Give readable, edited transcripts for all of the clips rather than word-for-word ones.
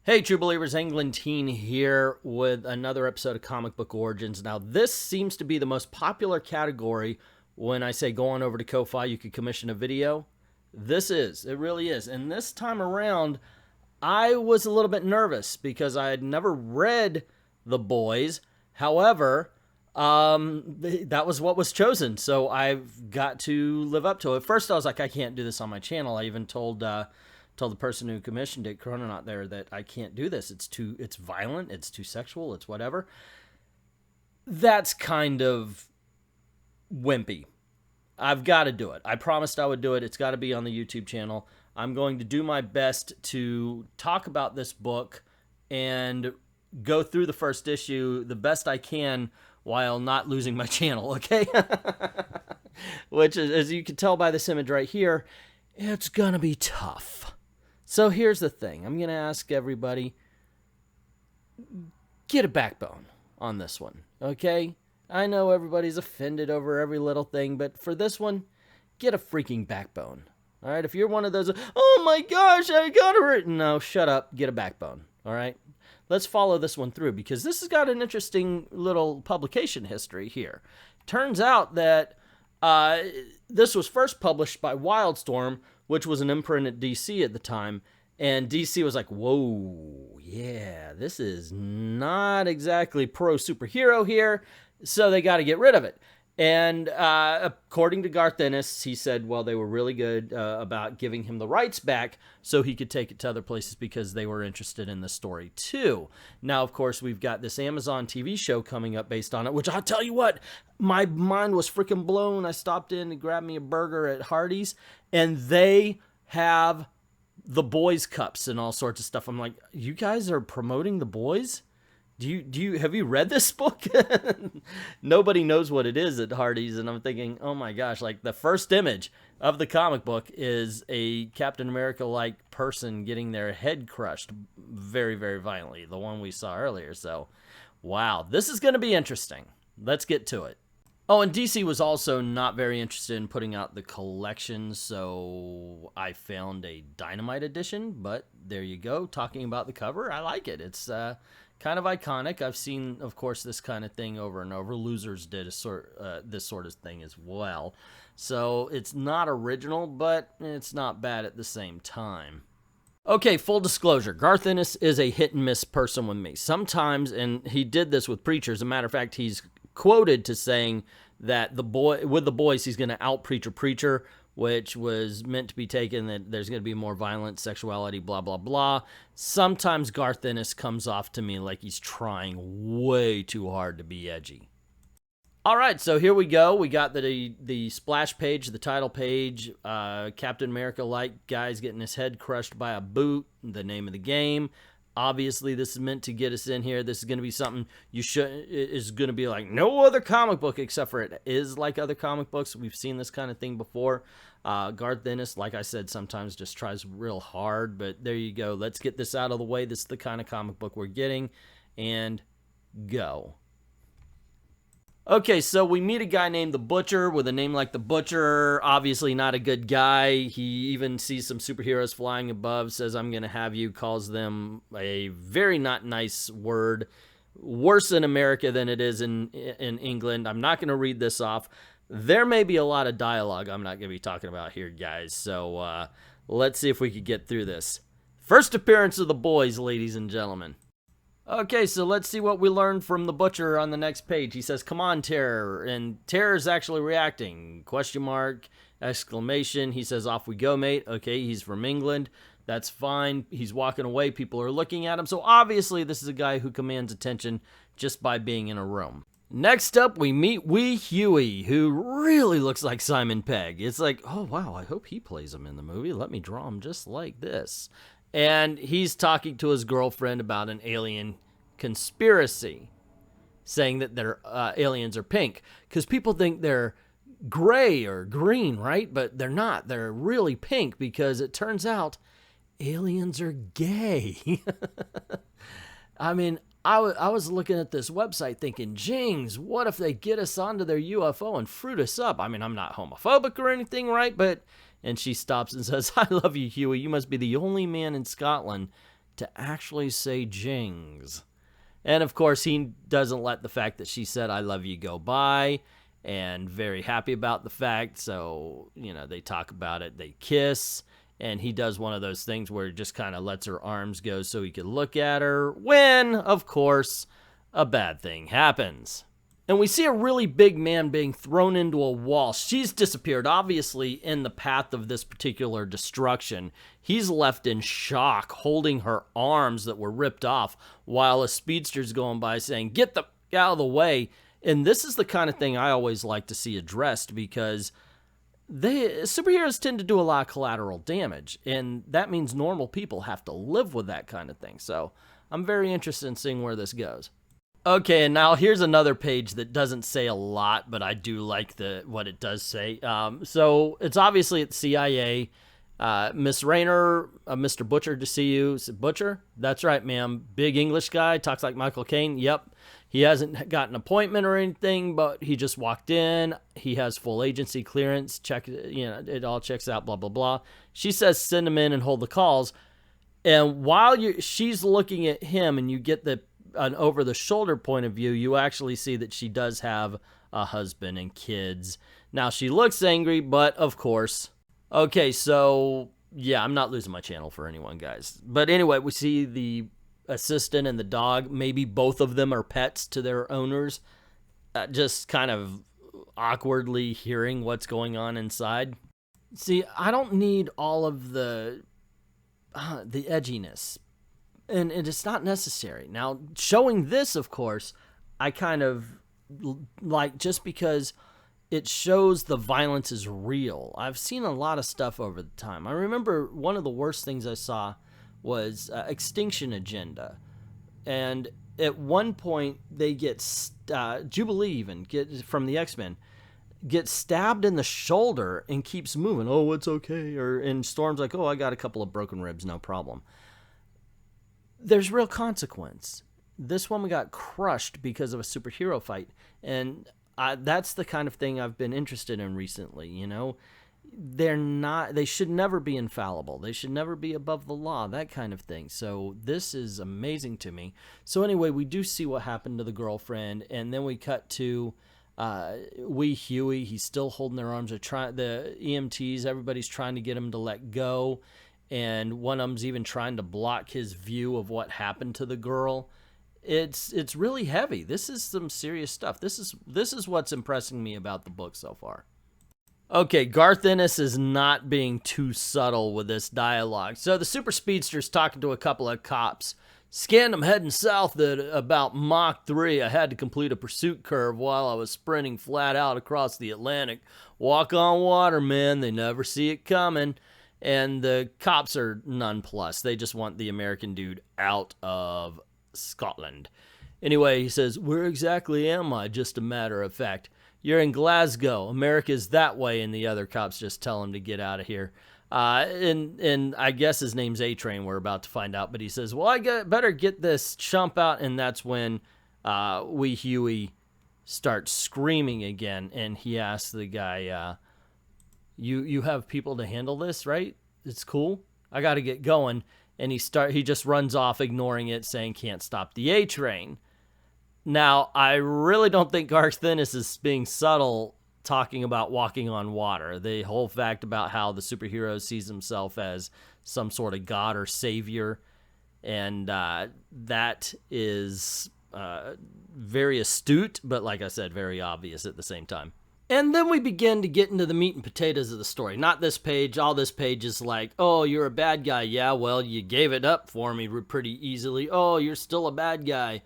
Hey, True Believers, England Teen here with another episode of Comic Book Origins. Now, this seems to be the most popular category when I say go on over to Ko-Fi, you could commission a video. It really is. And this time around, I was a little bit nervous because I had never read The Boys. However, that was what was chosen, so I've got to live up to it. First, I was like, I can't do this on my channel. I even told the person who commissioned it, Chrononaut, there, that I can't do this. It's violent, it's too sexual, it's whatever. That's kind of wimpy. I've got to do it. I promised I would do it. It's got to be on the YouTube channel. I'm going to do my best to talk about this book and go through the first issue the best I can while not losing my channel, okay? Which, is, as you can tell by this image right here, it's going to be tough. So here's the thing. I'm going to ask everybody, get a backbone on this one, okay? I know everybody's offended over every little thing, but for this one, get a freaking backbone. All right, if you're one of those, oh my gosh, I got it written. No, shut up, get a backbone, all right? Let's follow this one through because this has got an interesting little publication history here. Turns out that this was first published by Wildstorm, which was an imprint at DC at the time, and DC was like, whoa, yeah, this is not exactly pro-superhero here, so they got to get rid of it. And according to Garth Ennis, he said, well, they were really good about giving him the rights back so he could take it to other places because they were interested in the story too. Now, of course, we've got this Amazon TV show coming up based on it, which I'll tell you what, my mind was freaking blown. I stopped in and grabbed me a burger at Hardee's, and they have the Boys Cups and all sorts of stuff. I'm like, you guys are promoting the Boys? Have you read this book? Nobody knows what it is at Hardee's, and I'm thinking, oh my gosh, like the first image of the comic book is a Captain America-like person getting their head crushed very, very violently, the one we saw earlier. So, wow, this is going to be interesting. Let's get to it. Oh, and DC was also not very interested in putting out the collection, so I found a Dynamite edition, but there you go. Talking about the cover, I like it. It's kind of iconic. I've seen, of course, this kind of thing over and over. Losers did this sort of thing as well. So it's not original, but it's not bad at the same time. Okay, full disclosure. Garth Ennis is a hit-and-miss person with me. Sometimes, and he did this with Preacher. As a matter of fact, he's quoted to saying that with the boys, he's going to out-preach a Preacher, which was meant to be taken that there's going to be more violence, sexuality, blah, blah, blah. Sometimes Garth Ennis comes off to me like he's trying way too hard to be edgy. All right, so here we go. We got the splash page, the title page, Captain America-like guys getting his head crushed by a boot, the name of the game. Obviously, this is meant to get us in here. This is going to be something is going to be like no other comic book, except for it is like other comic books. We've seen this kind of thing before. Garth Ennis, like I said, sometimes just tries real hard, but there you go. Let's get this out of the way. This is the kind of comic book we're getting, and go. Okay, so we meet a guy named the Butcher with a name like the Butcher. Obviously not a good guy. He even sees some superheroes flying above, says, I'm going to have you, calls them a very not nice word. Worse in America than it is in England. I'm not going to read this off. There may be a lot of dialogue I'm not going to be talking about here, guys. So let's see if we can get through this. First appearance of the Boys, ladies and gentlemen. Okay, so let's see what we learned from the Butcher on the next page. He says, come on, Terror. And Terror's actually reacting. Question mark, exclamation. He says, off we go, mate. Okay, he's from England. That's fine. He's walking away. People are looking at him. So obviously this is a guy who commands attention just by being in a room. Next up, we meet Wee Huey, who really looks like Simon Pegg. It's like, oh, wow, I hope he plays him in the movie. Let me draw him just like this. And he's talking to his girlfriend about an alien conspiracy, saying that their aliens are pink, because people think they're gray or green, right? But they're not. They're really pink because it turns out aliens are gay. I mean, I was looking at this website thinking, jings, what if they get us onto their UFO and fruit us up? I mean, I'm not homophobic or anything, right? But, and she stops and says, I love you, Huey. You must be the only man in Scotland to actually say Jings. And of course, he doesn't let the fact that she said, I love you, go by, and very happy about the fact. So, you know, they talk about it, they kiss, and he does one of those things where he just kind of lets her arms go so he could look at her, when, of course, a bad thing happens. And we see a really big man being thrown into a wall. She's disappeared, obviously, in the path of this particular destruction. He's left in shock, holding her arms that were ripped off, while a speedster's going by saying, get the out of the way. And this is the kind of thing I always like to see addressed, because superheroes tend to do a lot of collateral damage, and that means normal people have to live with that kind of thing. So I'm very interested in seeing where this goes. Okay, and now here's another page that doesn't say a lot, but I do like what it does say. So it's obviously at CIA. Miss Rayner, Mr. Butcher to see you. Butcher? That's right, ma'am. Big English guy, talks like Michael Caine. Yep. He hasn't got an appointment or anything, but he just walked in. He has full agency clearance. Check, you know, it all checks out, blah, blah, blah. She says send him in and hold the calls. And while she's looking at him and you get an over-the-shoulder point of view, you actually see that she does have a husband and kids. Now, she looks angry, but of course. Okay, so, yeah, I'm not losing my channel for anyone, guys. But anyway, we see the assistant and the dog. Maybe both of them are pets to their owners. Just kind of awkwardly hearing what's going on inside. See, I don't need all of the edginess. And it's not necessary. Now, showing this, of course, I kind of like, just because it shows the violence is real. I've seen a lot of stuff over the time. I remember one of the worst things I saw was Extinction Agenda. And at one point, they get, Jubilee even, from the X-Men, gets stabbed in the shoulder and keeps moving. Oh, it's okay. And Storm's like, oh, I got a couple of broken ribs, no problem. There's real consequence. This woman got crushed because of a superhero fight, and that's the kind of thing I've been interested in recently. You know, they should never be infallible. They should never be above the law, that kind of thing. So this is amazing to me. So anyway, we do see what happened to the girlfriend, and then we cut to wee Huey. He's still holding their arms. The EMTs, everybody's trying to get him to let go. And one of them's even trying to block his view of what happened to the girl. It's really heavy. This is some serious stuff. This is what's impressing me about the book so far. Okay, Garth Ennis is not being too subtle with this dialogue. So the super speedster's talking to a couple of cops. Scanned them heading south at about Mach 3. I had to complete a pursuit curve while I was sprinting flat out across the Atlantic. Walk on water, man. They never see it coming. And the cops are nonplussed. They just want the American dude out of Scotland. Anyway, he says, where exactly am I? Just a matter of fact. You're in Glasgow. America's that way. And the other cops just tell him to get out of here. And I guess his name's A-Train. We're about to find out. But he says, well, better get this chump out. And that's when wee Huey starts screaming again. And he asks the guy, You have people to handle this, right? It's cool. I got to get going. And he just runs off, ignoring it, saying can't stop the A-Train. Now, I really don't think Garth Ennis is being subtle talking about walking on water. The whole fact about how the superhero sees himself as some sort of god or savior. And that is very astute, but like I said, very obvious at the same time. And then we begin to get into the meat and potatoes of the story. Not this page. All this page is like, oh, you're a bad guy. Yeah, well, you gave it up for me pretty easily. Oh, you're still a bad guy.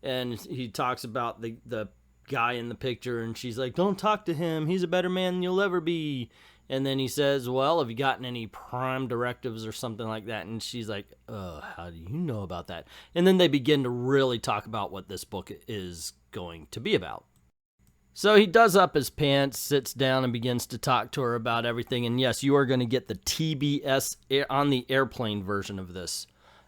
And he talks about the guy in the picture, and she's like, don't talk to him. He's a better man than you'll ever be. And then he says, well, have you gotten any prime directives or something like that? And she's like, how do you know about that? And then they begin to really talk about what this book is going to be about. So he does up his pants, sits down, and begins to talk to her about everything. And yes, you are going to get the TBS on the airplane version of this.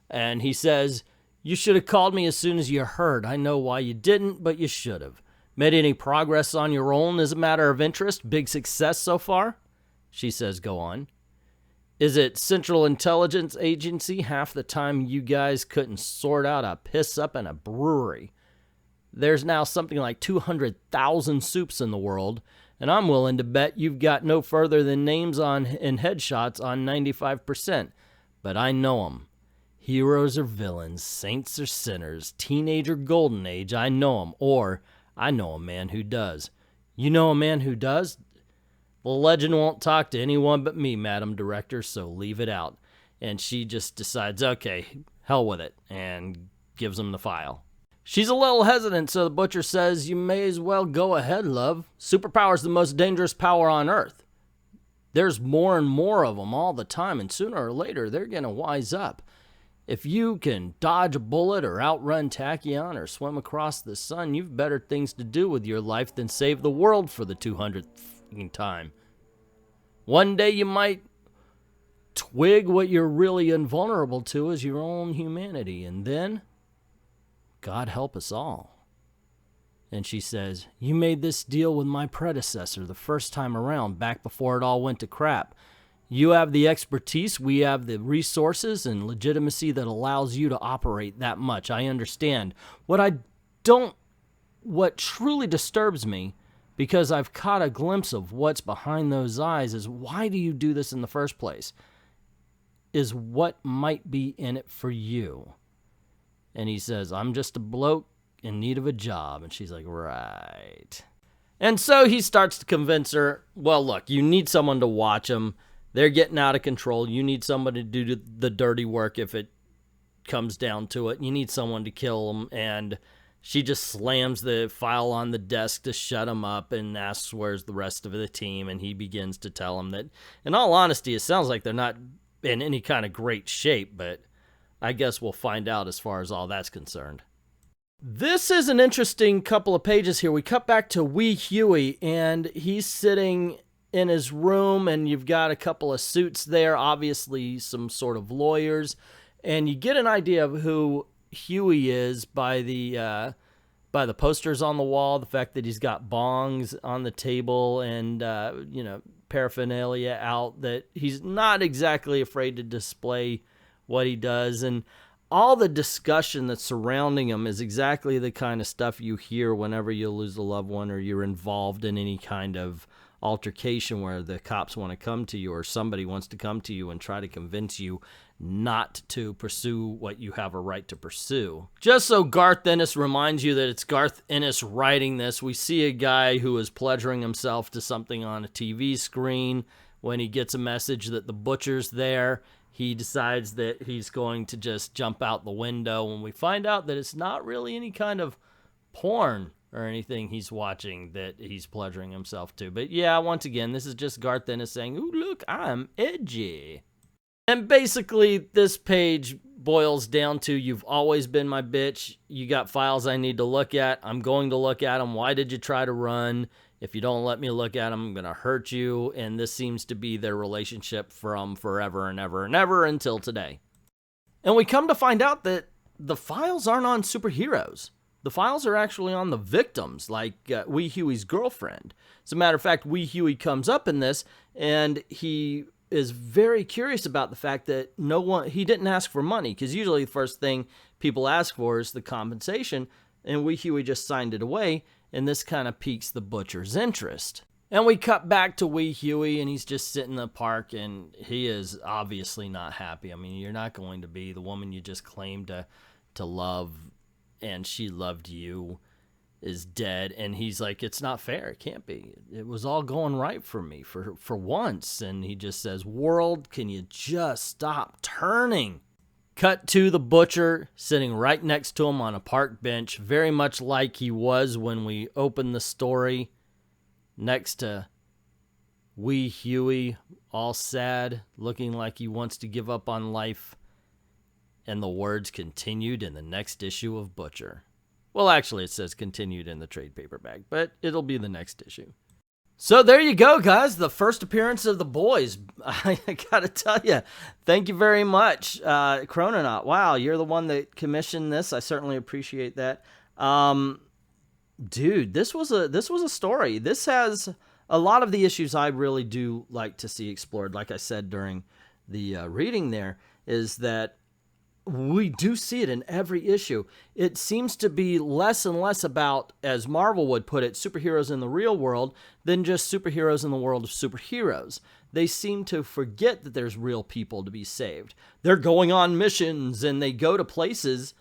And he says, you should have called me as soon as you heard. I know why you didn't, but you should have. Made any progress on your own as a matter of interest? Big success so far? She says, go on. Is it Central Intelligence Agency? Half the time you guys couldn't sort out a piss up in a brewery. There's now something like 200,000 soups in the world, and I'm willing to bet you've got no further than names on and headshots on 95%. But I know them. Heroes or villains, saints or sinners, teenage or golden age, I know them. Or, I know a man who does. You know a man who does? The legend won't talk to anyone but me, Madam Director, so leave it out. And she just decides, okay, hell with it, and gives him the file. She's a little hesitant, so the butcher says, you may as well go ahead, love. Superpower's the most dangerous power on Earth. There's more and more of them all the time, and sooner or later, they're going to wise up. If you can dodge a bullet or outrun Tachyon or swim across the sun, you've better things to do with your life than save the world for the 200th time. One day you might twig what you're really invulnerable to is your own humanity, and then, God help us all. And she says, you made this deal with my predecessor the first time around, back before it all went to crap. You have the expertise, we have the resources and legitimacy that allows you to operate that much. I understand. What truly disturbs me, because I've caught a glimpse of what's behind those eyes, is why do you do this in the first place? Is what might be in it for you. And he says, I'm just a bloke in need of a job. And she's like, right. And so he starts to convince her, well, look, you need someone to watch them. They're getting out of control. You need somebody to do the dirty work if it comes down to it. You need someone to kill them. And she just slams the file on the desk to shut him up and asks where's the rest of the team. And he begins to tell him that, in all honesty, it sounds like they're not in any kind of great shape. But I guess we'll find out as far as all that's concerned. This is an interesting couple of pages here. We cut back to Wee Huey, and he's sitting in his room, and you've got a couple of suits there, obviously some sort of lawyers, and you get an idea of who Huey is by the posters on the wall, the fact that he's got bongs on the table and paraphernalia out, that he's not exactly afraid to display what he does, and all the discussion that's surrounding him is exactly the kind of stuff you hear whenever you lose a loved one or you're involved in any kind of altercation where the cops want to come to you or somebody wants to come to you and try to convince you not to pursue what you have a right to pursue. Just so Garth Ennis reminds you that it's Garth Ennis writing this, we see a guy who is pleasuring himself to something on a TV screen. When he gets a message that the butcher's there, he decides that he's going to just jump out the window, when we find out that it's not really any kind of porn or anything he's watching that he's pleasuring himself to. But yeah, once again, this is just Garth Ennis saying, ooh, look, I'm edgy. And basically, this page boils down to, you've always been my bitch. You got files I need to look at. I'm going to look at them. Why did you try to run? If you don't let me look at them, I'm going to hurt you. And this seems to be their relationship from forever and ever and ever until today. And we come to find out that the files aren't on superheroes. The files are actually on the victims, like Wee Huey's girlfriend. As a matter of fact, Wee Huey comes up in this, and he is very curious about the fact that he didn't ask for money, because usually the first thing people ask for is the compensation, and Wee Huey just signed it away, and this kind of piques the butcher's interest. And we cut back to Wee Huey, and he's just sitting in the park, and he is obviously not happy. I mean, you're not going to be the woman you just claimed to love, and she loved you, is dead. And he's like, it's not fair. It can't be. It was all going right for me for once. And he just says, world, can you just stop turning? Cut to the butcher sitting right next to him on a park bench, very much like he was when we opened the story, next to Wee Huey, all sad, looking like he wants to give up on life. And the words continued in the next issue of Butcher. Well, actually, it says continued in the trade paperback, but it'll be the next issue. So there you go, guys. The first appearance of the boys. I gotta tell you, thank you very much, Chrononaut. Wow, you're the one that commissioned this. I certainly appreciate that. Dude, this was a story. This has a lot of the issues I really do like to see explored. Like I said during reading there, is that we do see it in every issue. It seems to be less and less about, as Marvel would put it, superheroes in the real world than just superheroes in the world of superheroes. They seem to forget that there's real people to be saved. They're going on missions and they go to places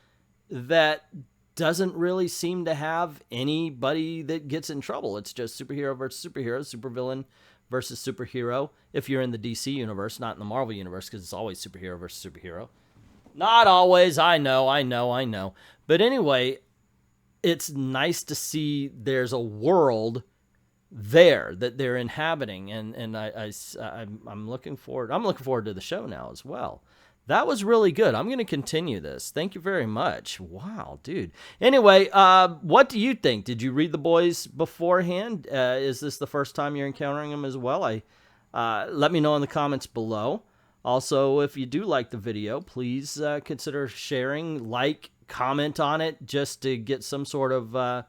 that doesn't really seem to have anybody that gets in trouble. It's just superhero versus superhero, supervillain versus superhero. If you're in the DC universe, not in the Marvel universe, because it's always superhero versus superhero. Not always, I know. But anyway, it's nice to see there's a world there that they're inhabiting, and I'm looking forward. I'm looking forward to the show now as well. That was really good. I'm going to continue this. Thank you very much. Wow, dude. Anyway, what do you think? Did you read the boys beforehand? Is this the first time you're encountering them as well? Let me know in the comments below. Also, if you do like the video, please consider sharing, comment on it, just to get some sort of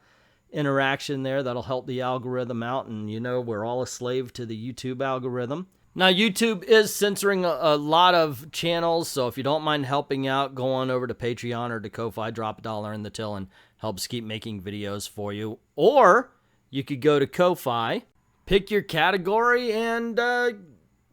interaction there. That'll help the algorithm out, and you know we're all a slave to the YouTube algorithm. Now, YouTube is censoring a lot of channels, so if you don't mind helping out, go on over to Patreon or to Ko-Fi, drop $1 in the till, and helps keep making videos for you. Or you could go to Ko-Fi, pick your category, and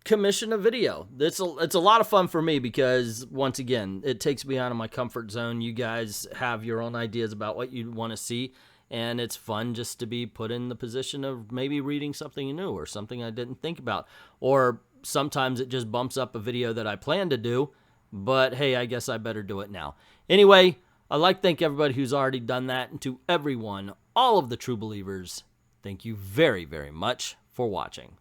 commission a video. It's a lot of fun for me because, once again, it takes me out of my comfort zone. You guys have your own ideas about what you want to see, and it's fun just to be put in the position of maybe reading something new or something I didn't think about. Or sometimes it just bumps up a video that I plan to do, but hey, I guess I better do it now. Anyway, I'd like to thank everybody who's already done that, and to everyone, all of the true believers, thank you very, very much for watching.